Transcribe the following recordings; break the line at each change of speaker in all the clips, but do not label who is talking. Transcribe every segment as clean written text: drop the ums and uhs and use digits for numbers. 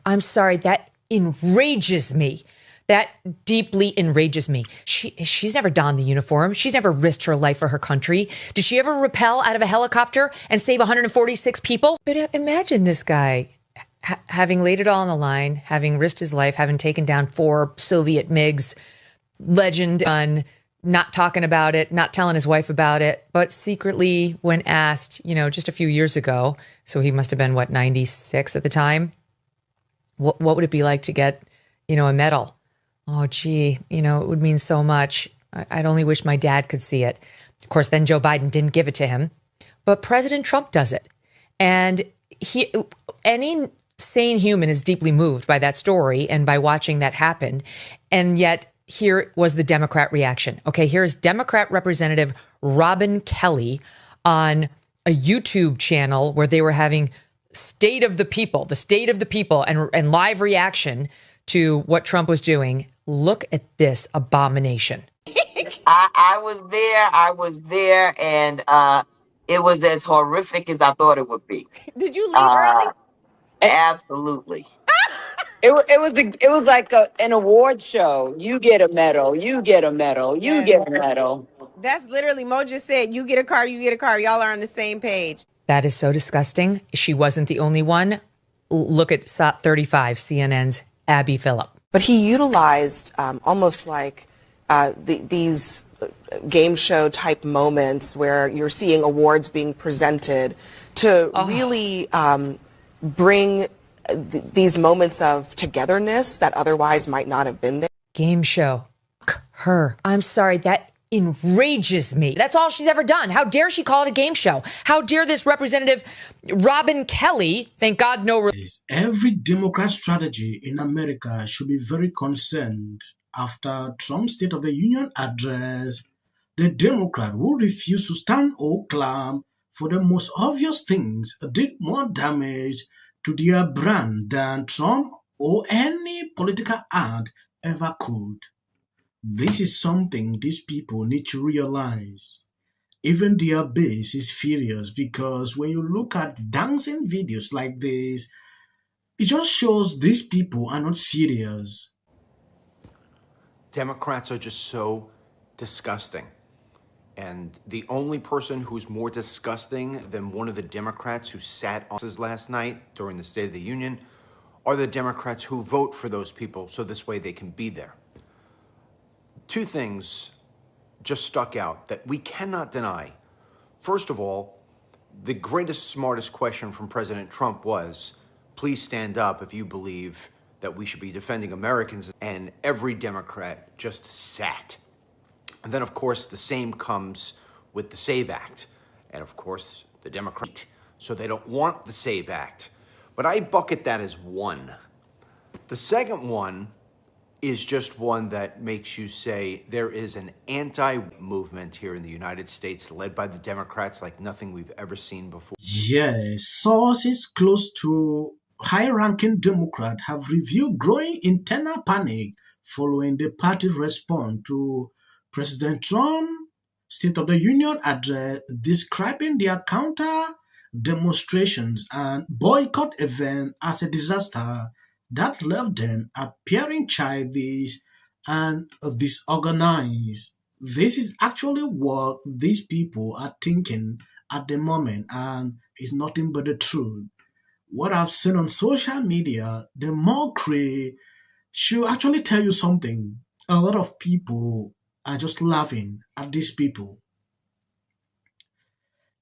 I'm sorry, that enrages me. That deeply enrages me. She's never donned the uniform. She's never risked her life for her country. Did she ever rappel out of a helicopter and save 146 people? But imagine this guy having laid it all on the line, having risked his life, having taken down 4 Soviet MiGs, legend on not talking about it, not telling his wife about it, but secretly when asked, just a few years ago, so he must have been, 96 at the time, what would it be like to get, a medal? Oh, gee, it would mean so much. I'd only wish my dad could see it. Of course, then Joe Biden didn't give it to him, but President Trump does it. And any sane human is deeply moved by that story and by watching that happen. And yet here was the Democrat reaction. Okay, here's Democrat Representative Megyn Kelly on a YouTube channel where they were having the state of the people and live reaction to what Trump was doing. Look at this abomination.
I was there, and it was as horrific as I thought it would be.
Did you leave early?
Absolutely.
It was like an award show. You get a medal. You get a medal. You get a medal.
That's literally, Mo just said, you get a car, you get a car. Y'all are on the same page.
That is so disgusting. She wasn't the only one. Look at SOT 35, CNN's Abby Phillip.
But he utilized almost like these game show type moments where you're seeing awards being presented to really bring these moments of togetherness that otherwise might not have been there.
Game show. Her. I'm sorry, that enrages me. That's all she's ever done. How dare she call it a game show? How dare this Representative Megyn Kelly, thank God no...
Every Democrat strategy in America should be very concerned. After Trump's State of the Union address, the Democrat who refused to stand or clap for the most obvious things did more damage to their brand than Trump or any political ad ever could. This is something these people need to realize. Even their base is furious because when you look at dancing videos like this, it just shows these people are not serious.
Democrats are just so disgusting. And the only person who's more disgusting than one of the Democrats who sat on his last night during the State of the Union are the Democrats who vote for those people so this way they can be there. Two things just stuck out that we cannot deny. First of all, the greatest, smartest question from President Trump was, please stand up if you believe that we should be defending Americans, and every Democrat just sat. And then, of course, the same comes with the SAVE Act. And, of course, the Democrats, so they don't want the SAVE Act. But I bucket that as one. The second one is just one that makes you say there is an anti-movement here in the United States led by the Democrats like nothing we've ever seen before.
Yes, sources close to high-ranking Democrats have revealed growing internal panic following the party's response to President Trump's State of the Union address, describing their counter-demonstrations and boycott event as a disaster that left them appearing childish and disorganized. This is actually what these people are thinking at the moment, and it's nothing but the truth. What I've seen on social media, the mockery should actually tell you something. A lot of people are just laughing at these people.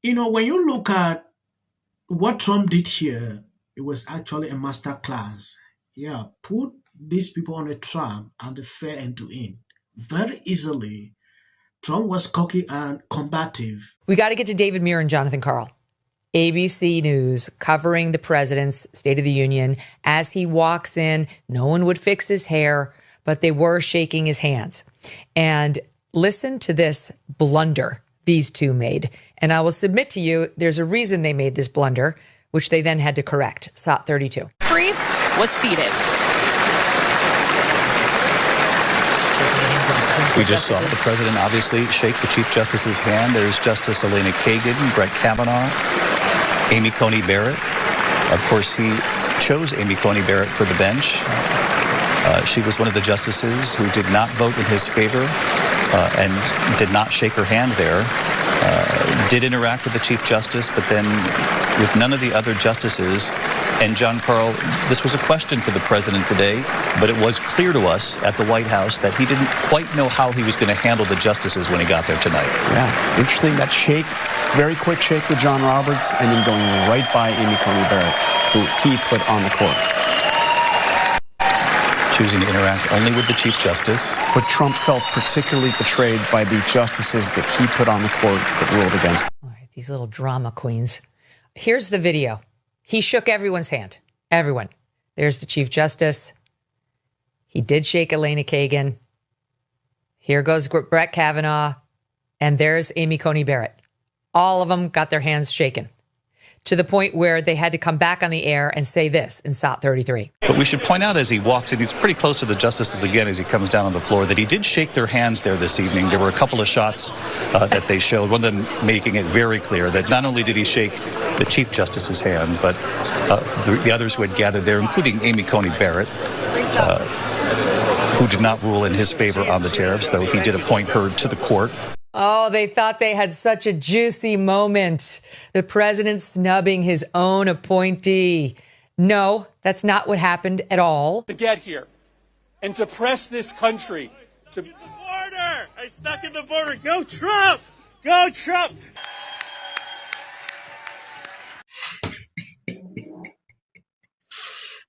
When you look at what Trump did here, it was actually a master class. Yeah, put these people on a trap and the fair end to end very easily. Trump was cocky and combative.
We got to get to David Muir and Jonathan Karl. ABC News covering the president's State of the Union. As he walks in, no one would fix his hair, but they were shaking his hands. And listen to this blunder these two made. And I will submit to you, there's a reason they made this blunder, which they then had to correct. SOT 32.
Freeze was seated.
We just saw the president obviously shake the Chief Justice's hand. There's Justice Elena Kagan, Brett Kavanaugh, Amy Coney Barrett. Of course, he chose Amy Coney Barrett for the bench. She was one of the justices who did not vote in his favor and did not shake her hand there. Did interact with the Chief Justice, but then with none of the other justices. And John Carl, this was a question for the president today, but it was clear to us at the White House that he didn't quite know how he was going to handle the justices when he got there tonight.
Yeah, interesting, that shake, very quick shake with John Roberts, and then going right by Amy Coney Barrett, who he put on the court.
Choosing to interact only with the Chief Justice.
But Trump felt particularly betrayed by the justices that he put on the court that ruled against him.
All right, these little drama queens. Here's the video. He shook everyone's hand. Everyone. There's the Chief Justice. He did shake Elena Kagan. Here goes Brett Kavanaugh. And there's Amy Coney Barrett. All of them got their hands shaken, to the point where they had to come back on the air and say this in SOT 33.
But we should point out as he walks in, he's pretty close to the justices again as he comes down on the floor, that he did shake their hands there this evening. There were a couple of shots that they showed, one of them making it very clear that not only did he shake the Chief Justice's hand, but the others who had gathered there, including Amy Coney Barrett, who did not rule in his favor on the tariffs, though he did appoint her to the court.
Oh, they thought they had such a juicy moment. The president snubbing his own appointee. No, that's not what happened at all.
To get here and to press this country to the border. I stuck at the border. Go Trump! Go Trump!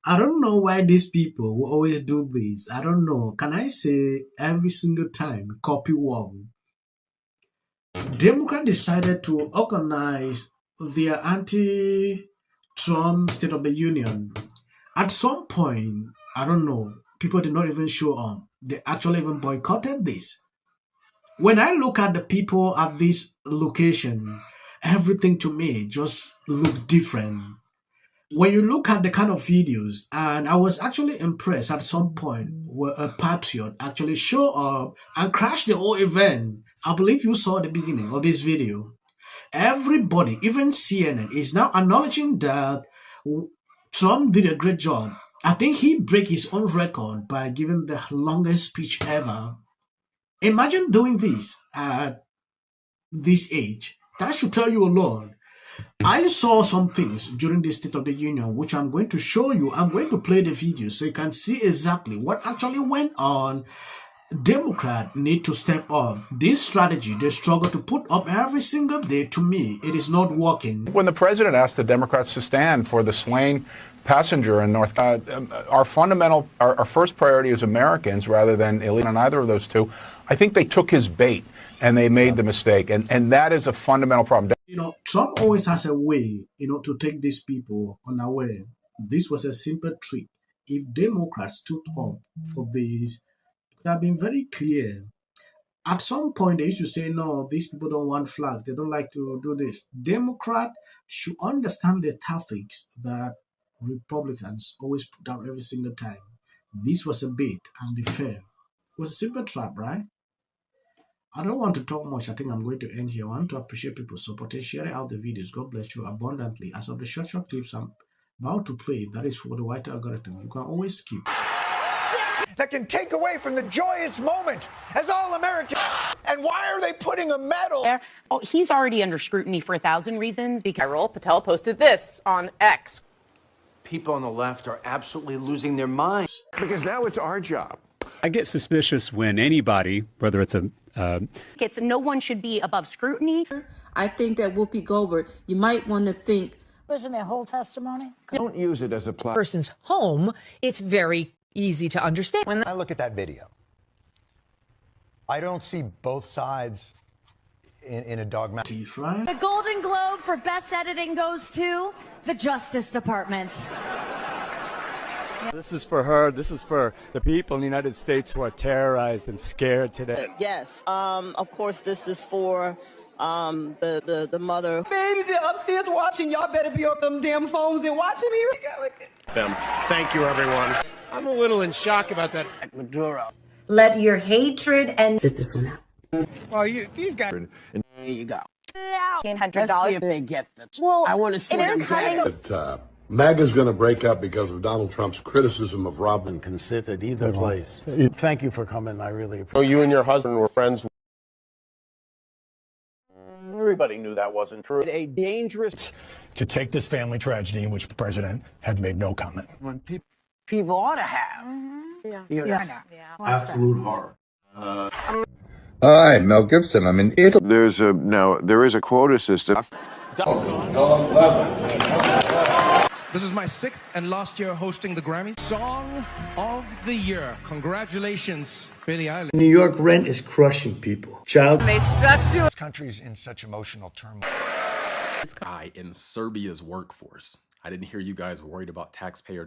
I don't know why these people will always do this. I don't know. Can I say every single time, copy one? Democrats decided to organize their anti-Trump State of the Union. At some point, I don't know, people did not even show up. They actually even boycotted this. When I look at the people at this location, everything to me just looked different. When you look at the kind of videos, and I was actually impressed at some point where a patriot actually showed up and crashed the whole event. I believe you saw the beginning of this video. Everybody, even CNN, is now acknowledging that Trump did a great job. I think he broke his own record by giving the longest speech ever. Imagine doing this at this age. That should tell you a lot. I saw some things during the State of the Union, which I'm going to show you. I'm going to play the video so you can see exactly what actually went on. Democrats need to step up. This strategy they struggle to put up every single day, to me, it is not working.
When the president asked the Democrats to stand for the slain passenger in North our first priority as Americans rather than illegal on either of those two, I think they took his bait and they made the mistake. And that is a fundamental problem.
You know, Trump always has a way, to take these people unaware. This was a simple trick. If Democrats stood up for this, it could have been very clear. At some point, they used to say, no, these people don't want flags. They don't like to do this. Democrats should understand the tactics that Republicans always put out every single time. This was a bait and the fair. It was a simple trap, right? I don't want to talk much. I think I'm going to end here. I want to appreciate people's support and sharing out the videos. God bless you abundantly. As of the short clips I'm about to play, that is for the white algorithm. You can always skip.
That can take away from the joyous moment as all Americans. And why are they putting a medal?
Oh, he's already under scrutiny for 1,000 reasons. Because Patel posted this on X.
People on the left are absolutely losing their minds.
Because now it's our job.
I get suspicious when anybody, whether it's
no one should be above scrutiny.
I think that Whoopi Goldberg, you might want to think.
Wasn't their whole testimony?
Don't use it as a
person's home. It's very easy to understand.
When I look at that video, I don't see both sides in a dogmatic.
The Golden Globe for Best Editing goes to the Justice Department.
This is for her. This is for the people in the United States who are terrorized and scared today.
Yes. Of course, this is for the mother.
Babies are upstairs watching. Y'all better be on them damn phones and watching me.
Thank you, everyone. I'm a little in shock about that.
Maduro. Let your hatred and
sit this one out.
Well, these guys.
There you go.
$1,800.
They get the.
Well,
I want to see them get
it.
MAGA's going to break up because of Donald Trump's criticism of Robin.
Can sit at either place. Thank you for coming. I really appreciate it.
So you and your husband were friends?
Everybody knew that wasn't true. A dangerous to take this family tragedy in which the president had made no comment.
When people ought to have.
Absolute horror.
Hi, Mel Gibson. I'm in Italy.
There is a quota system.
This is my 6th and last year hosting the Grammys. Song of the Year. Congratulations, Billie Eilish.
New York rent is crushing people.
They stuck to this country's in such emotional turmoil.
In Serbia's workforce. I didn't hear you guys worried about taxpayer